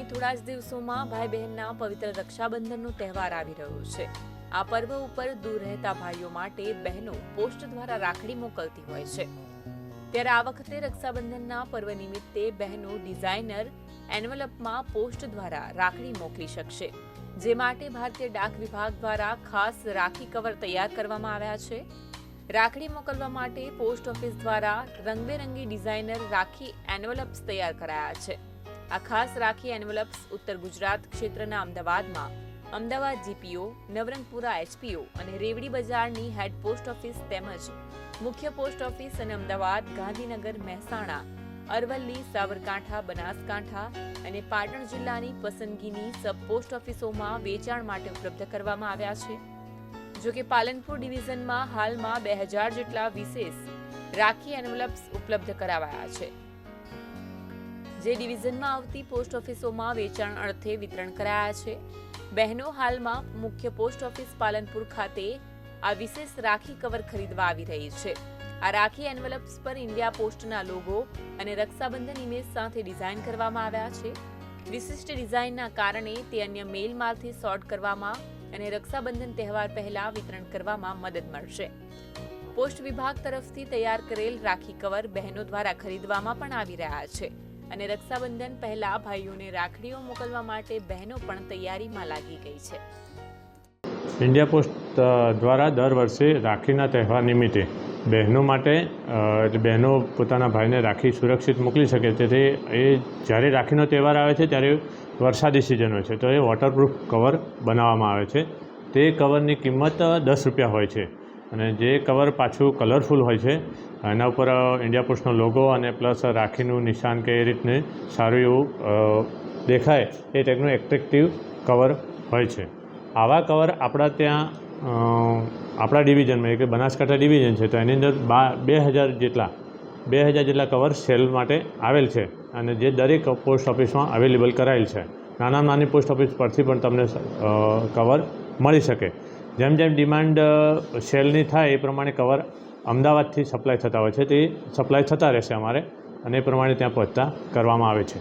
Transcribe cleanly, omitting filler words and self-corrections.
થોડા જ દિવસોમાં ભાઈ બહેનના પવિત્ર રક્ષાબંધનનો તહેવાર આવી રહ્યો છે। આ પર્વ ઉપર દૂર રહેતા ભાઈઓ માટે બહેનો પોસ્ટ દ્વારા રાખડી મોકલતી હોય છે। ત્યારે આ વખતે રક્ષાબંધનના પર્વ નિમિત્તે બહેનો ડિઝાઇનર એન્વેલપમાં પોસ્ટ દ્વારા રાખડી મોકલી શકશે, જે માટે ભારતીય ડાક વિભાગ દ્વારા ખાસ રાખી કવર તૈયાર કરવામાં આવ્યા છે। રાખડી મોકલવા માટે પોસ્ટ ઓફિસ દ્વારા રંગબેરંગી ડિઝાઇનર રાખી એન્વેલપ્સ તૈયાર કરાયા છે। આ ખાસ રાખી એન્વેલપ્સ ઉત્તર ગુજરાત ક્ષેત્રના અમદાવાદમાં અમદાવાદ જીપીઓ, નવરંગપુરા એચપીઓ અને રેવડી બજારની હેડ પોસ્ટ ઓફિસ તેમજ મુખ્ય પોસ્ટ ઓફિસ અને અમદાવાદ, ગાંધીનગર, મહેસાણા, અરવલ્લી, સાબરકાંઠા, બનાસકાંઠા અને પાટણ જિલ્લાની પસંદગીની સબ પોસ્ટ ઓફિસોમાં વેચાણ માટે ઉપલબ્ધ કરવામાં આવ્યા છે। જો કે પાલનપુર ડિવિઝનમાં હાલમાં 2000 જેટલા વિશેષ રાખી એન્વેલપ્સ ઉપલબ્ધ કરાવાયા છે, જે ડિવિઝનમાં આવતી પોસ્ટ ઓફિસોમાં વેચાણ અર્થે વિતરણ કરાયા છે। બહેનો હાલમાં મુખ્ય પોસ્ટ ઓફિસ પાલનપુર ખાતે આ વિશેષ રાખી કવર ખરીદવા આવી રહી છે। આ રાખી એન્વેલપ્સ પર ઇન્ડિયા પોસ્ટના લોગો અને રક્ષાબંધન ઇમેજ સાથે ડિઝાઇન કરવામાં આવ્યા છે। વિશિષ્ટ ડિઝાઇનના કારણે તે અન્ય મેલ માલથી સોર્ટ કરવામાં અને રક્ષાબંધન તહેવાર પહેલા વિતરણ કરવામાં મદદ મળશે। પોસ્ટ વિભાગ તરફથી તૈયાર કરેલ રાખી કવર બહેનો દ્વારા ખરીદવામાં પણ આવી રહ્યા છે અને રક્ષાબંધન પહેલા ભાઈઓને રાખડીઓ મોકલવા માટે બહેનો પણ તૈયારીમાં લાગી ગઈ છે। ઇન્ડિયા પોસ્ટ દ્વારા દર વર્ષે રાખીના તહેવાર નિમિત્તે બહેનો માટે બહેનો પોતાના ભાઈને રાખી સુરક્ષિત મોકલી શકે, તેથી એ જ્યારે રાખીનો તહેવાર આવે છે ત્યારે વરસાદી સિઝન હોય છે, તો એ વોટરપ્રૂફ કવર બનાવવામાં આવે છે। તે કવરની કિંમત 10 રૂપિયા હોય છે અને જે કવર પાછું કલરફુલ હોય છે, એના ઉપર ઇન્ડિયા પોસ્ટનો લોગો અને પ્લસ રાખીનું નિશાન કે એ રીતને સારું એવું દેખાય એ ટાઈપનું એટ્રેક્ટિવ કવર હોય છે। આવા કવર આપણા ત્યાં આપણા ડિવિઝનમાં એટલે બનાસકાંઠા ડિવિઝન છે, તો એની અંદર 2000 જેટલા કવર સેલ માટે આવેલ છે અને જે દરેક પોસ્ટ ઓફિસમાં અવેલેબલ કરાયેલ છે। નાની પોસ્ટ ઓફિસ પરથી પણ તમને કવર મળી શકે। જેમ જેમ ડિમાન્ડ સેલની થાય એ પ્રમાણે કવર અમદાવાદથી સપ્લાય થતા હોય છે, તે સપ્લાય થતા રહેશે અમારે અને એ પ્રમાણે ત્યાં પહોંચતા કરવામાં આવે છે।